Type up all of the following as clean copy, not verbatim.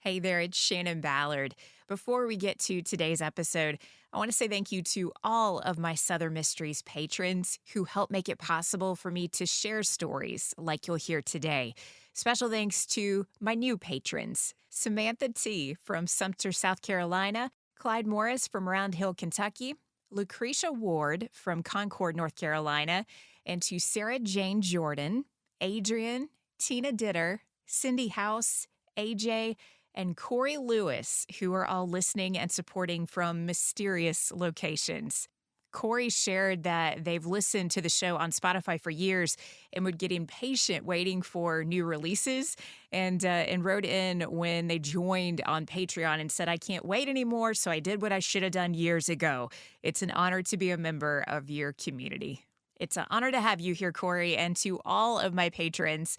Hey there, it's Shannon Ballard. Before we get to today's episode, I want to say thank you to all of my Southern Mysteries patrons who help make it possible for me to share stories like you'll hear today. Special thanks to my new patrons, Samantha T. from Sumter, South Carolina, Clyde Morris from Round Hill, Kentucky, Lucretia Ward from Concord, North Carolina, and to Sarah Jane Jordan, Adrian, Tina Ditter, Cindy House, AJ, and Corey Lewis, who are all listening and supporting from mysterious locations. Corey shared that they've listened to the show on Spotify for years and would get impatient waiting for new releases, and wrote in when they joined on Patreon and said, "I can't wait anymore, so I did what I should have done years ago. It's an honor to be a member of your community." It's an honor to have you here, Corey, and to all of my patrons,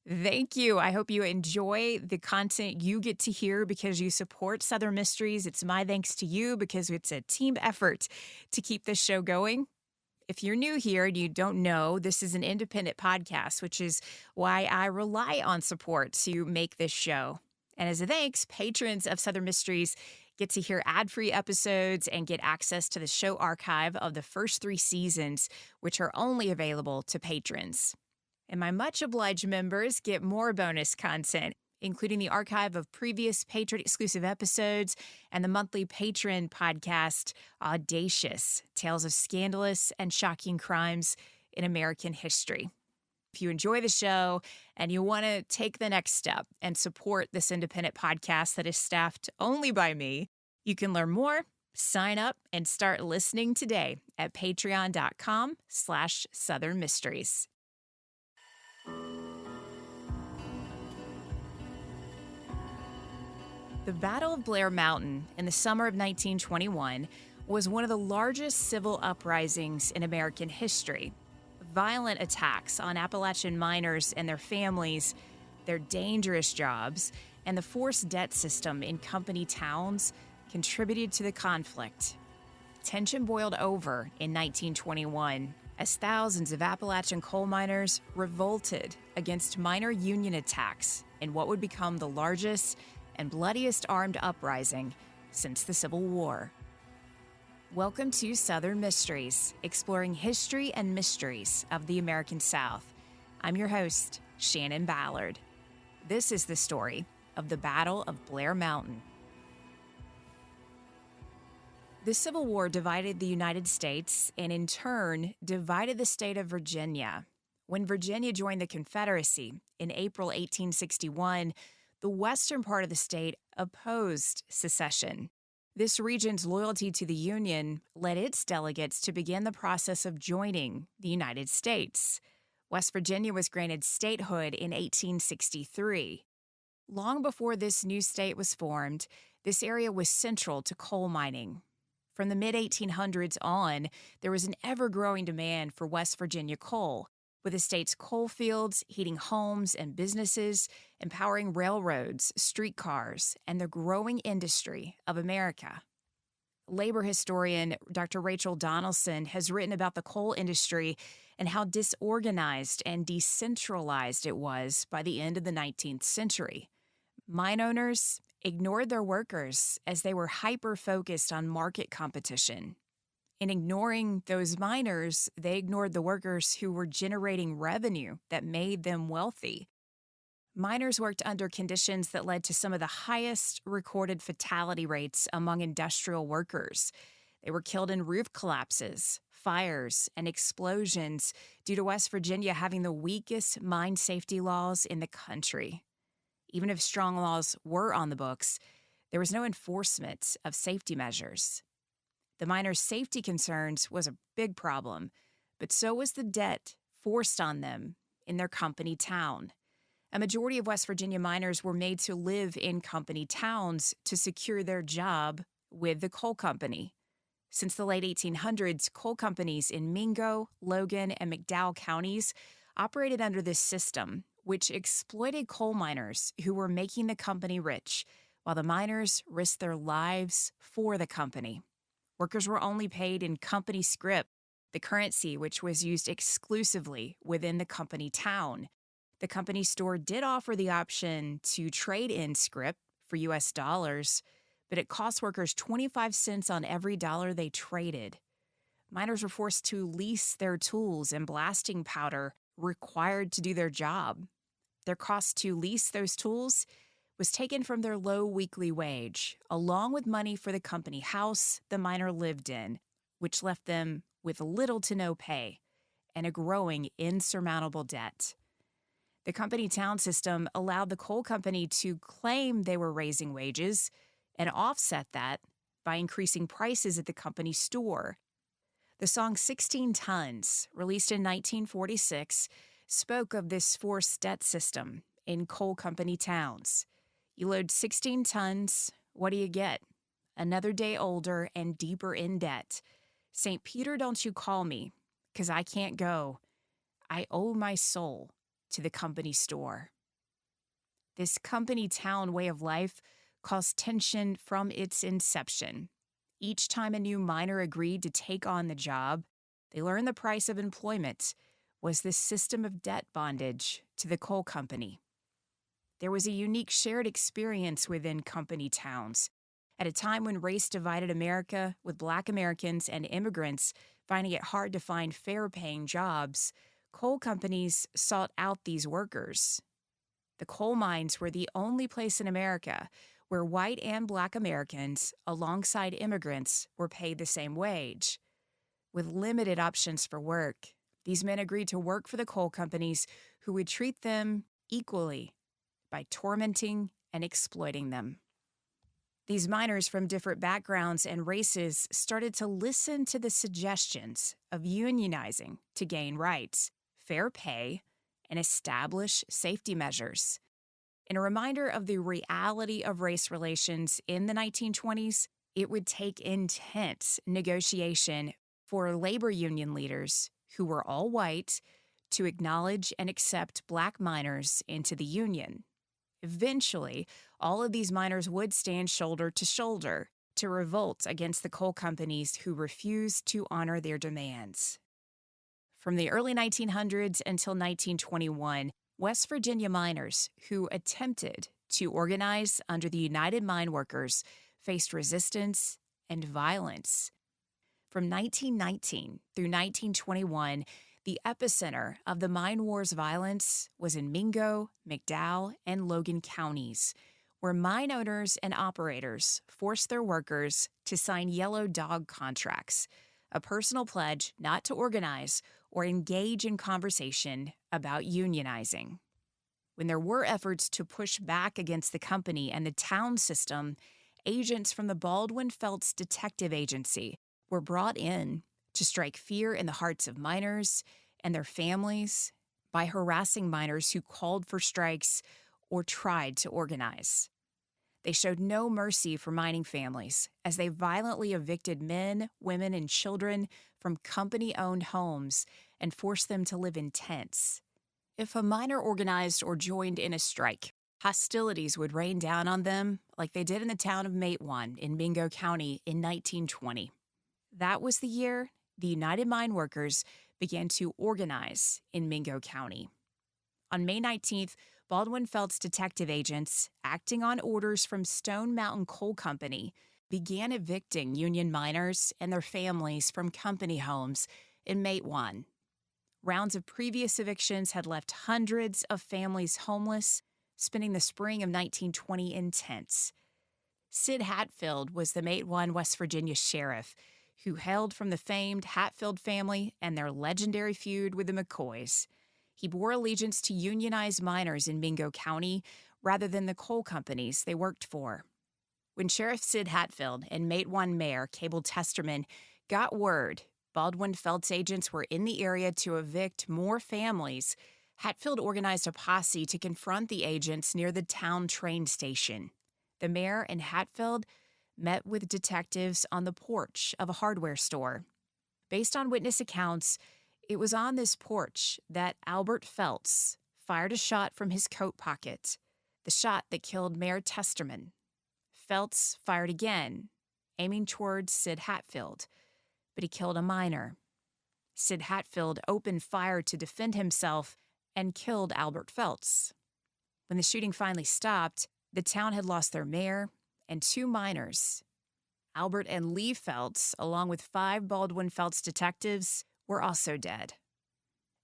thank you. I hope you enjoy the content you get to hear because you support Southern Mysteries. It's my thanks to you because it's a team effort to keep this show going. If you're new here and you don't know, this is an independent podcast, which is why I rely on support to make this show. And as a thanks, patrons of Southern Mysteries get to hear ad-free episodes and get access to the show archive of the first 3 seasons, which are only available to patrons. And my much obliged members get more bonus content, including the archive of previous patron-exclusive episodes and the monthly patron podcast, Audacious, Tales of Scandalous and Shocking Crimes in American History. If you enjoy the show and you want to take the next step and support this independent podcast that is staffed only by me, you can learn more, sign up, and start listening today at patreon.com/Southern Mysteries. The Battle of Blair Mountain in the summer of 1921 was one of the largest civil uprisings in American history. Violent attacks on Appalachian miners and their families, their dangerous jobs, and the forced debt system in company towns contributed to the conflict. Tension boiled over in 1921 as thousands of Appalachian coal miners revolted against miner union attacks in what would become the largest and bloodiest armed uprising since the Civil War. Welcome to Southern Mysteries, exploring history and mysteries of the American South. I'm your host, Shannon Ballard. This is the story of the Battle of Blair Mountain. The Civil War divided the United States and, in turn, divided the state of Virginia. When Virginia joined the Confederacy in April 1861, the western part of the state opposed secession. This region's loyalty to the Union led its delegates to begin the process of joining the United States. West Virginia was granted statehood in 1863. Long before this new state was formed, this area was central to coal mining. From the mid-1800s on, there was an ever-growing demand for West Virginia coal, with the state's coal fields heating homes and businesses, empowering railroads, streetcars, and the growing industry of America. Labor historian Dr. Rachel Donaldson has written about the coal industry and how disorganized and decentralized it was by the end of the 19th century. Mine owners ignored their workers as they were hyper-focused on market competition. In ignoring those miners, they ignored the workers who were generating revenue that made them wealthy. Miners worked under conditions that led to some of the highest recorded fatality rates among industrial workers. They were killed in roof collapses, fires, and explosions due to West Virginia having the weakest mine safety laws in the country. Even if strong laws were on the books, there was no enforcement of safety measures. The miners' safety concerns was a big problem, but so was the debt forced on them in their company town. A majority of West Virginia miners were made to live in company towns to secure their job with the coal company. Since the late 1800s, coal companies in Mingo, Logan, and McDowell counties operated under this system, which exploited coal miners who were making the company rich, while the miners risked their lives for the company. Workers were only paid in company scrip, the currency which was used exclusively within the company town. The company store did offer the option to trade in scrip for U.S. dollars, but it cost workers 25 cents on every dollar they traded. Miners were forced to lease their tools and blasting powder required to do their job. Their cost to lease those tools was taken from their low weekly wage, along with money for the company house the miner lived in, which left them with little to no pay and a growing, insurmountable debt. The company town system allowed the coal company to claim they were raising wages and offset that by increasing prices at the company store. The song 16 Tons, released in 1946, spoke of this forced debt system in coal company towns. You load 16 tons, what do you get? Another day older and deeper in debt. St. Peter, don't you call me, 'cause I can't go. I owe my soul to the company store. This company town way of life caused tension from its inception. Each time a new miner agreed to take on the job, they learned the price of employment was this system of debt bondage to the coal company. There was a unique shared experience within company towns. At a time when race divided America, with Black Americans and immigrants finding it hard to find fair-paying jobs, coal companies sought out these workers. The coal mines were the only place in America where white and Black Americans, alongside immigrants, were paid the same wage. With limited options for work, these men agreed to work for the coal companies who would treat them equally by tormenting and exploiting them. These miners from different backgrounds and races started to listen to the suggestions of unionizing to gain rights, fair pay, and establish safety measures. In a reminder of the reality of race relations in the 1920s, it would take intense negotiation for labor union leaders who were all white to acknowledge and accept Black miners into the union. Eventually, all of these miners would stand shoulder to shoulder to revolt against the coal companies who refused to honor their demands. From the early 1900s until 1921, West Virginia miners who attempted to organize under the United Mine Workers faced resistance and violence. From 1919 through 1921, the epicenter of the mine wars violence was in Mingo, McDowell, and Logan counties, where mine owners and operators forced their workers to sign yellow dog contracts, a personal pledge not to organize or engage in conversation about unionizing. When there were efforts to push back against the company and the town system, agents from the Baldwin Felts Detective Agency were brought in to strike fear in the hearts of miners and their families by harassing miners who called for strikes or tried to organize. They showed no mercy for mining families as they violently evicted men, women, and children from company-owned homes and forced them to live in tents. If a miner organized or joined in a strike, hostilities would rain down on them like they did in the town of Matewan in Mingo County in 1920. That was the year the United Mine Workers began to organize in Mingo County. On May 19th, Baldwin Felts detective agents, acting on orders from Stone Mountain Coal Company, began evicting union miners and their families from company homes in Matewan. Rounds of previous evictions had left hundreds of families homeless, spending the spring of 1920 in tents. Sid Hatfield was the Matewan, West Virginia sheriff, who hailed from the famed Hatfield family and their legendary feud with the McCoys. He bore allegiance to unionized miners in Mingo County rather than the coal companies they worked for. When Sheriff Sid Hatfield and Matewan Mayor Cable Testerman got word Baldwin Felts agents were in the area to evict more families, Hatfield organized a posse to confront the agents near the town train station. The mayor and Hatfield met with detectives on the porch of a hardware store. Based on witness accounts, it was on this porch that Albert Felts fired a shot from his coat pocket, the shot that killed Mayor Testerman. Felts fired again, aiming towards Sid Hatfield, but he killed a miner. Sid Hatfield opened fire to defend himself and killed Albert Felts. When the shooting finally stopped, The town had lost their mayor and 2 miners. Albert and Lee Felts, along with 5 Baldwin Felts detectives, were also dead.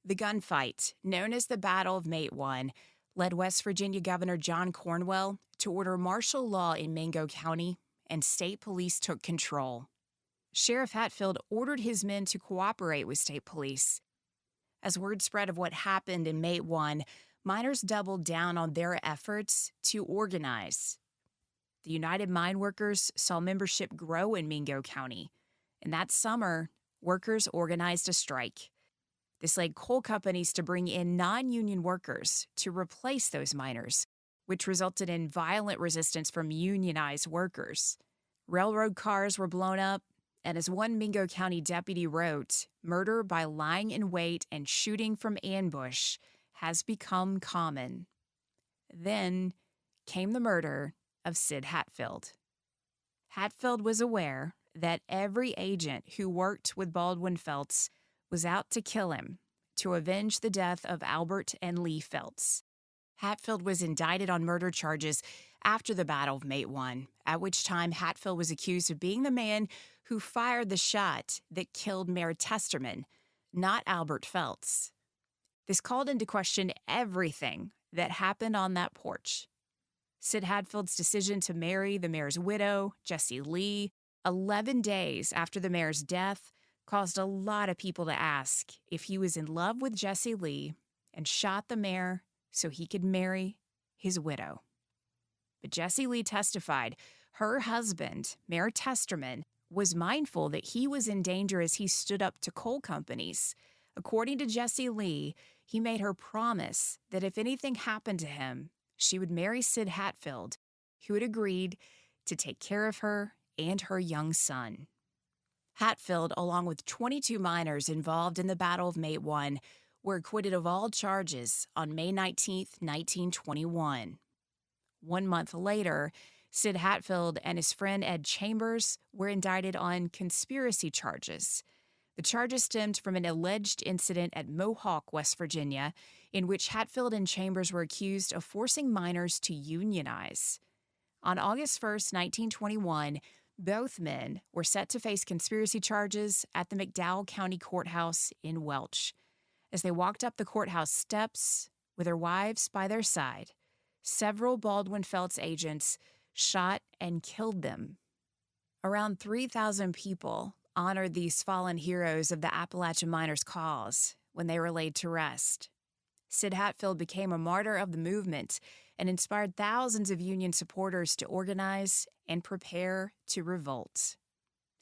The gunfight, known as the Battle of Matewan, led West Virginia Governor John Cornwell to order martial law in Mingo County, and state police took control. Sheriff Hatfield ordered his men to cooperate with state police. As word spread of what happened in Matewan, miners doubled down on their efforts to organize. The United Mine Workers saw membership grow in Mingo County, and that summer, workers organized a strike. This led coal companies to bring in non-union workers to replace those miners, which resulted in violent resistance from unionized workers. Railroad cars were blown up, and as one Mingo County deputy wrote, murder by lying in wait and shooting from ambush has become common. Then came the murder of Sid Hatfield. Hatfield was aware that every agent who worked with Baldwin Felts was out to kill him, to avenge the death of Albert and Lee Felts. Hatfield was indicted on murder charges after the Battle of Matewan, at which time Hatfield was accused of being the man who fired the shot that killed Mayor Testerman, not Albert Felts. This called into question everything that happened on that porch. Sid Hatfield's decision to marry the mayor's widow, Jessie Lee, 11 days after the mayor's death, caused a lot of people to ask if he was in love with Jessie Lee and shot the mayor so he could marry his widow. But Jessie Lee testified her husband, Mayor Testerman, was mindful that he was in danger as he stood up to coal companies. According to Jessie Lee, he made her promise that if anything happened to him, she would marry Sid Hatfield, who had agreed to take care of her and her young son. Hatfield, along with 22 miners involved in the Battle of Matewan, were acquitted of all charges on May 19, 1921. 1 month later, Sid Hatfield and his friend Ed Chambers were indicted on conspiracy charges. The charges stemmed from an alleged incident at Mohawk, West Virginia, in which Hatfield and Chambers were accused of forcing miners to unionize. On August 1, 1921, both men were set to face conspiracy charges at the McDowell County Courthouse in Welch. As they walked up the courthouse steps with their wives by their side, several Baldwin Felts agents shot and killed them. Around 3,000 people honored these fallen heroes of the Appalachian miners' cause when they were laid to rest. Sid Hatfield became a martyr of the movement and inspired thousands of Union supporters to organize and prepare to revolt.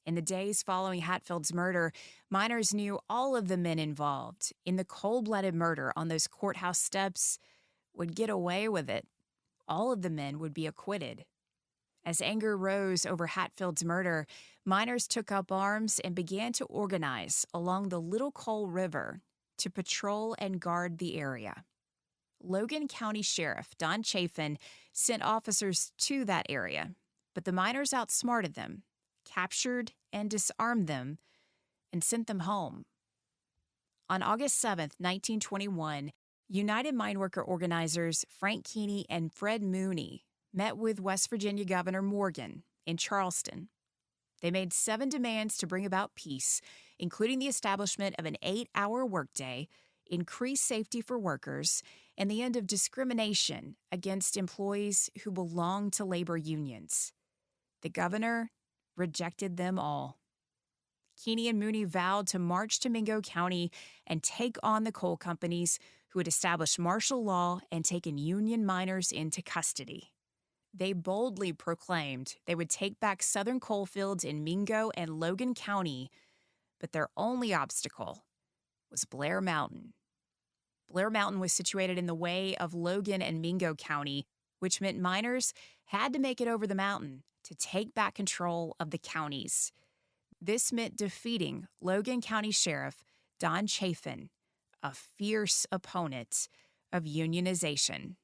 In the days following Hatfield's murder, miners knew all of the men involved in the cold-blooded murder on those courthouse steps would get away with it. All of the men would be acquitted. As anger rose over Hatfield's murder, miners took up arms and began to organize along the Little Coal River to patrol and guard the area. Logan County Sheriff Don Chafin sent officers to that area, but the miners outsmarted them, captured and disarmed them, and sent them home. On August 7, 1921, United Mine Worker organizers Frank Keeney and Fred Mooney met with West Virginia Governor Morgan in Charleston. They made 7 demands to bring about peace, including the establishment of an 8-hour workday, increased safety for workers, and the end of discrimination against employees who belonged to labor unions. The governor rejected them all. Keeney and Mooney vowed to march to Mingo County and take on the coal companies who had established martial law and taken union miners into custody. They boldly proclaimed they would take back southern coal fields in Mingo and Logan County, but their only obstacle was Blair Mountain. Blair Mountain was situated in the way of Logan and Mingo County, which meant miners had to make it over the mountain to take back control of the counties. This meant defeating Logan County Sheriff Don Chafin, a fierce opponent of unionization.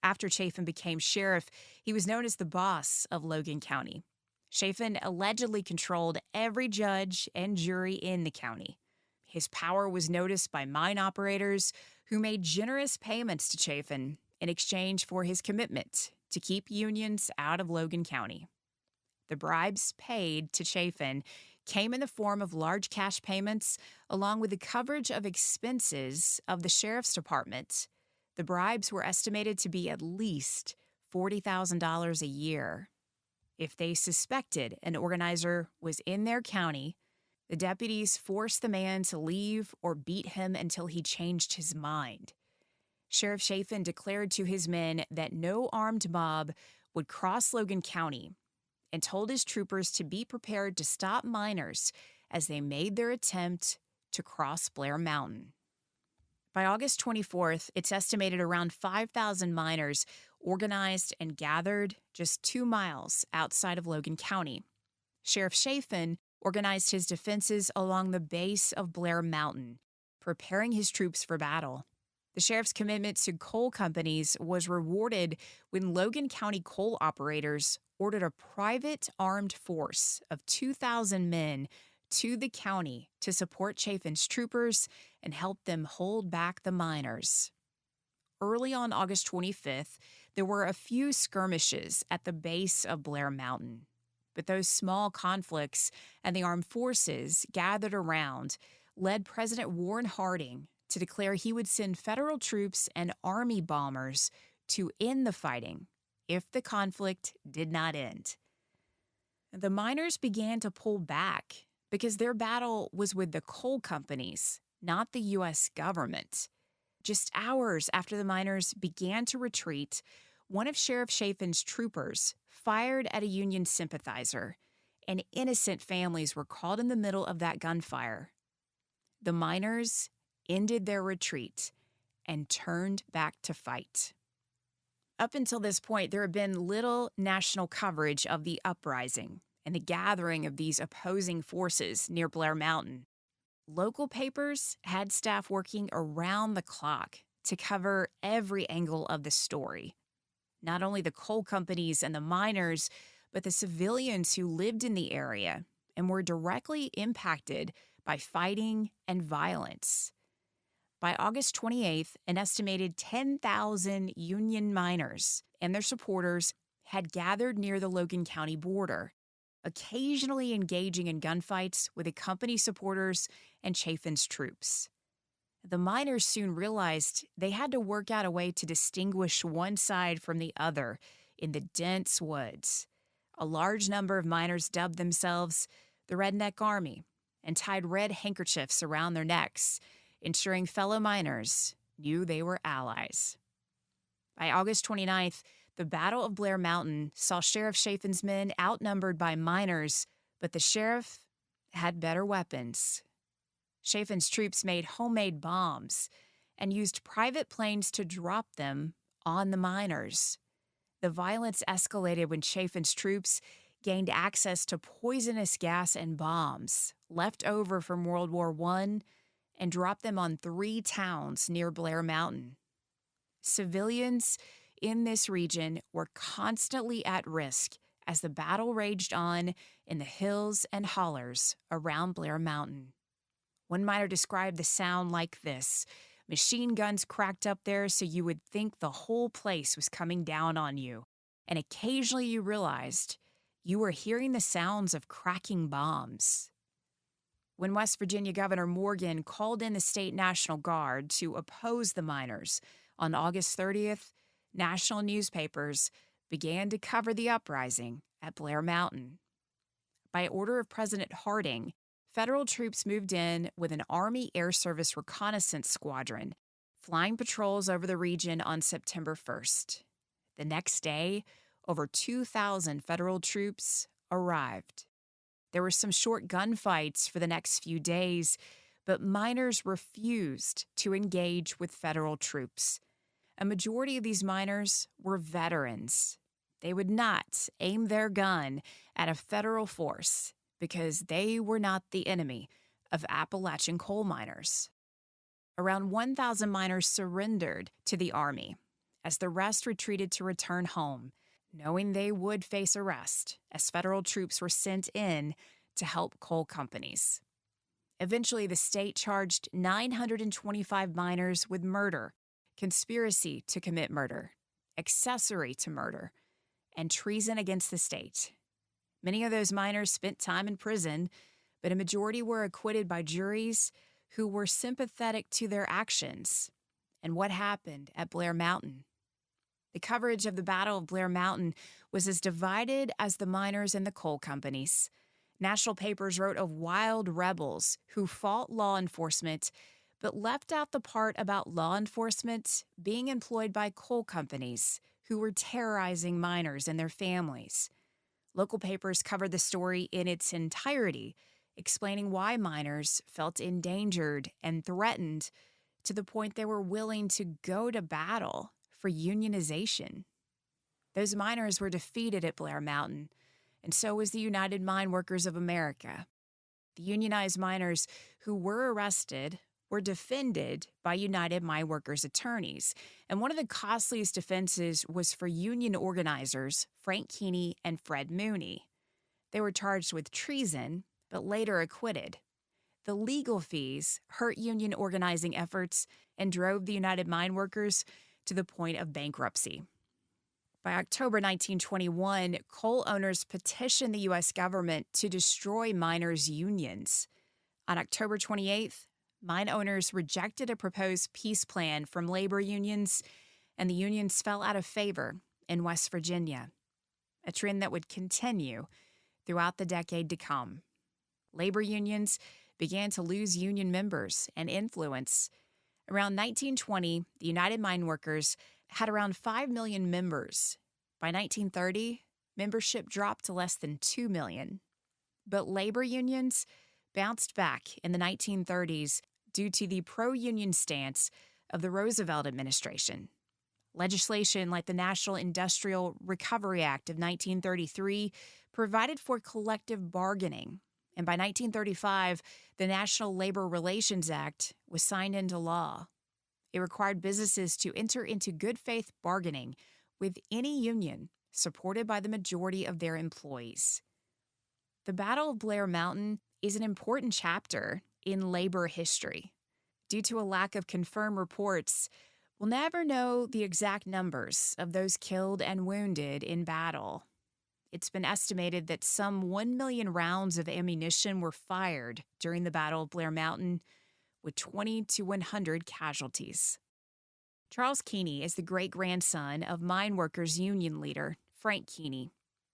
After Chafin became sheriff, he was known as the boss of Logan County. Chafin allegedly controlled every judge and jury in the county. His power was noticed by mine operators who made generous payments to Chafin in exchange for his commitment to keep unions out of Logan County. The bribes paid to Chafin came in the form of large cash payments along with the coverage of expenses of the sheriff's department. The bribes were estimated to be at least $40,000 a year. If they suspected an organizer was in their county, the deputies forced the man to leave or beat him until he changed his mind. Sheriff Chafin declared to his men that no armed mob would cross Logan County and told his troopers to be prepared to stop miners as they made their attempt to cross Blair Mountain. By August 24th, it's estimated around 5,000 miners organized and gathered just 2 miles outside of Logan County. Sheriff Chafin organized his defenses along the base of Blair Mountain, preparing his troops for battle. The sheriff's commitment to coal companies was rewarded when Logan County coal operators ordered a private armed force of 2,000 men to the county to support Chafin's troopers and help them hold back the miners. Early on August 25th, there were a few skirmishes at the base of Blair Mountain, but those small conflicts and the armed forces gathered around led President Warren Harding to declare he would send federal troops and army bombers to end the fighting if the conflict did not end. The miners began to pull back because their battle was with the coal companies, not the U.S. government. Just hours after the miners began to retreat, one of Sheriff Chafin's troopers fired at a Union sympathizer, and innocent families were caught in the middle of that gunfire. The miners ended their retreat and turned back to fight. Up until this point, there had been little national coverage of the uprising and the gathering of these opposing forces near Blair Mountain. Local papers had staff working around the clock to cover every angle of the story. Not only the coal companies and the miners, but the civilians who lived in the area and were directly impacted by fighting and violence. By August 28th, an estimated 10,000 Union miners and their supporters had gathered near the Logan County border, occasionally engaging in gunfights with the company supporters and Chafin's troops. The miners soon realized they had to work out a way to distinguish one side from the other in the dense woods. A large number of miners dubbed themselves the Redneck Army and tied red handkerchiefs around their necks, ensuring fellow miners knew they were allies. By August 29th, the Battle of Blair Mountain saw Sheriff Chafin's men outnumbered by miners, but the sheriff had better weapons. Chafin's troops made homemade bombs and used private planes to drop them on the miners. The violence escalated when Chafin's troops gained access to poisonous gas and bombs left over from World War I and dropped them on 3 towns near Blair Mountain. Civilians in this region were constantly at risk as the battle raged on in the hills and hollers around Blair Mountain. One miner described the sound like this: machine guns cracked up there so you would think the whole place was coming down on you, and occasionally you realized you were hearing the sounds of cracking bombs. When West Virginia Governor Morgan called in the state National Guard to oppose the miners on August 30th, national newspapers began to cover the uprising at Blair Mountain. By order of President Harding, federal troops moved in with an Army Air Service reconnaissance squadron, flying patrols over the region on September 1st. The next day, over 2,000 federal troops arrived. There were some short gunfights for the next few days, but miners refused to engage with federal troops. A majority of these miners were veterans. They would not aim their gun at a federal force because they were not the enemy of Appalachian coal miners. Around 1,000 miners surrendered to the Army as the rest retreated to return home, knowing they would face arrest as federal troops were sent in to help coal companies. Eventually, the state charged 925 miners with murder, conspiracy to commit murder, accessory to murder, and treason against the state. Many of those miners spent time in prison, but a majority were acquitted by juries who were sympathetic to their actions and what happened at Blair Mountain. The coverage of the Battle of Blair Mountain was as divided as the miners and the coal companies. National papers wrote of wild rebels who fought law enforcement, but left out the part about law enforcement being employed by coal companies who were terrorizing miners and their families. Local papers covered the story in its entirety, explaining why miners felt endangered and threatened to the point they were willing to go to battle for unionization. Those miners were defeated at Blair Mountain, and so was the United Mine Workers of America. The unionized miners who were arrested were defended by United Mine Workers attorneys, and one of the costliest defenses was for union organizers Frank Keeney and Fred Mooney. They were charged with treason, but later acquitted. The legal fees hurt union organizing efforts and drove the United Mine Workers to the point of bankruptcy. By October 1921, coal owners petitioned the U.S. government to destroy miners' unions. On October 28th, mine owners rejected a proposed peace plan from labor unions, and the unions fell out of favor in West Virginia, a trend that would continue throughout the decade to come. Labor unions began to lose union members and influence. Around 1920, the United Mine Workers had around 5 million members. By 1930, membership dropped to less than 2 million. But labor unions bounced back in the 1930s due to the pro-union stance of the Roosevelt administration. Legislation like the National Industrial Recovery Act of 1933 provided for collective bargaining, and by 1935, the National Labor Relations Act was signed into law. It required businesses to enter into good faith bargaining with any union supported by the majority of their employees. The Battle of Blair Mountain is an important chapter in labor history. Due to a lack of confirmed reports, we'll never know the exact numbers of those killed and wounded in battle. It's been estimated that some 1 million rounds of ammunition were fired during the Battle of Blair Mountain, with 20 to 100 casualties. Charles Keeney is the great-grandson of mine workers' union leader Frank Keeney.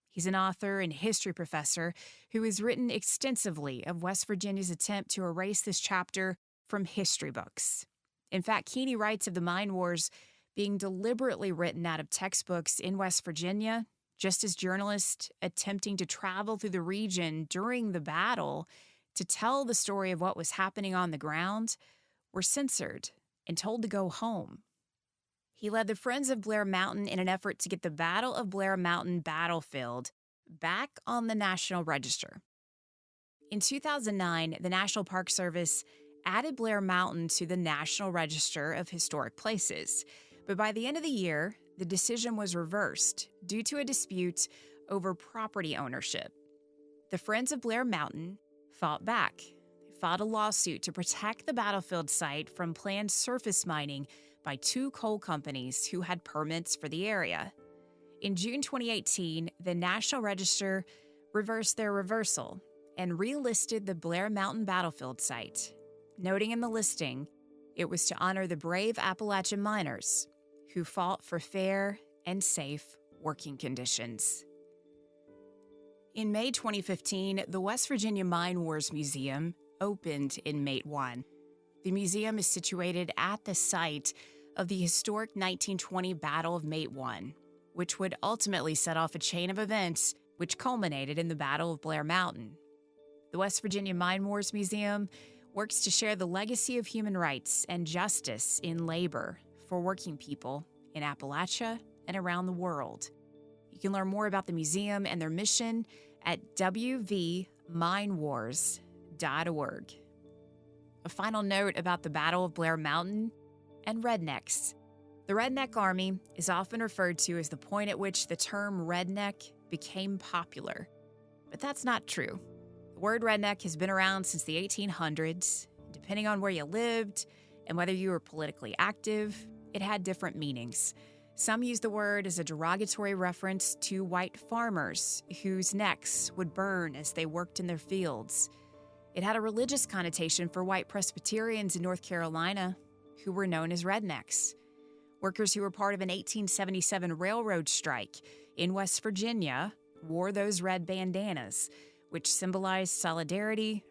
He's an author and history professor who has written extensively of West Virginia's attempt to erase this chapter from history books. In fact, Keeney writes of the mine wars being deliberately written out of textbooks in West Virginia, just as journalists attempting to travel through the region during the battle to tell the story of what was happening on the ground were censored and told to go home. He led the Friends of Blair Mountain in an effort to get the Battle of Blair Mountain battlefield back on the National Register. In 2009, the National Park Service added Blair Mountain to the National Register of Historic Places, but by the end of the year, the decision was reversed due to a dispute over property ownership. The Friends of Blair Mountain fought back. They filed a lawsuit to protect the battlefield site from planned surface mining by 2 coal companies who had permits for the area. In June 2018, the National Register reversed their reversal and relisted the Blair Mountain battlefield site, noting in the listing it was to honor the brave Appalachian miners who fought for fair and safe working conditions. In May 2015, the West Virginia Mine Wars Museum opened in Mate 1. The museum is situated at the site of the historic 1920 Battle of Mate 1, which would ultimately set off a chain of events which culminated in the Battle of Blair Mountain. The West Virginia Mine Wars Museum works to share the legacy of human rights and justice in labor for working people in Appalachia and around the world. You can learn more about the museum and their mission at wvminewars.org. A final note about the Battle of Blair Mountain and rednecks. The Redneck Army is often referred to as the point at which the term redneck became popular. But that's not true. The word redneck has been around since the 1800s. Depending on where you lived and whether you were politically active, it had different meanings. Some use the word as a derogatory reference to white farmers whose necks would burn as they worked in their fields. It had a religious connotation for white Presbyterians in North Carolina who were known as rednecks. Workers who were part of an 1877 railroad strike in West Virginia wore those red bandanas, which symbolized solidarity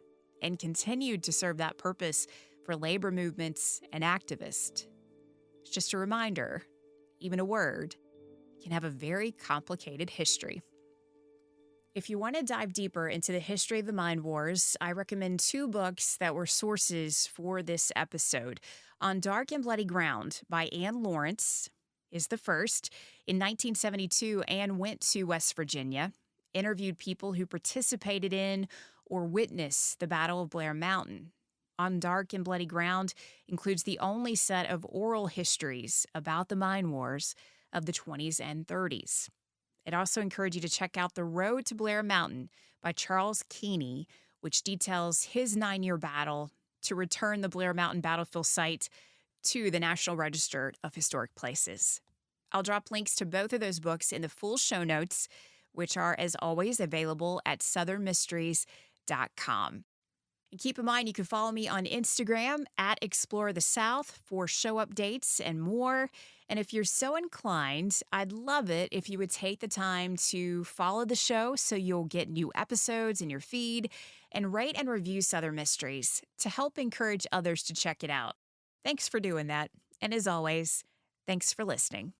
and continued to serve that purpose for labor movements and activists. It's just a reminder, even a word can have a very complicated history. If you want to dive deeper into the history of the mine wars, I recommend two books that were sources for this episode. On Dark and Bloody Ground by Anne Lawrence is the first. In 1972, Anne went to West Virginia, interviewed people who participated in or witnessed the Battle of Blair Mountain. On Dark and Bloody Ground includes the only set of oral histories about the mine wars of the 20s and 30s. I'd also encourage you to check out The Road to Blair Mountain by Charles Keeney, which details his 9-year battle to return the Blair Mountain battlefield site to the National Register of Historic Places. I'll drop links to both of those books in the full show notes, which are, as always, available at southernmysteries.com. And keep in mind, you can follow me on Instagram at Explore the South for show updates and more. And if you're so inclined, I'd love it if you would take the time to follow the show so you'll get new episodes in your feed, and rate and review Southern Mysteries to help encourage others to check it out. Thanks for doing that. And as always, thanks for listening.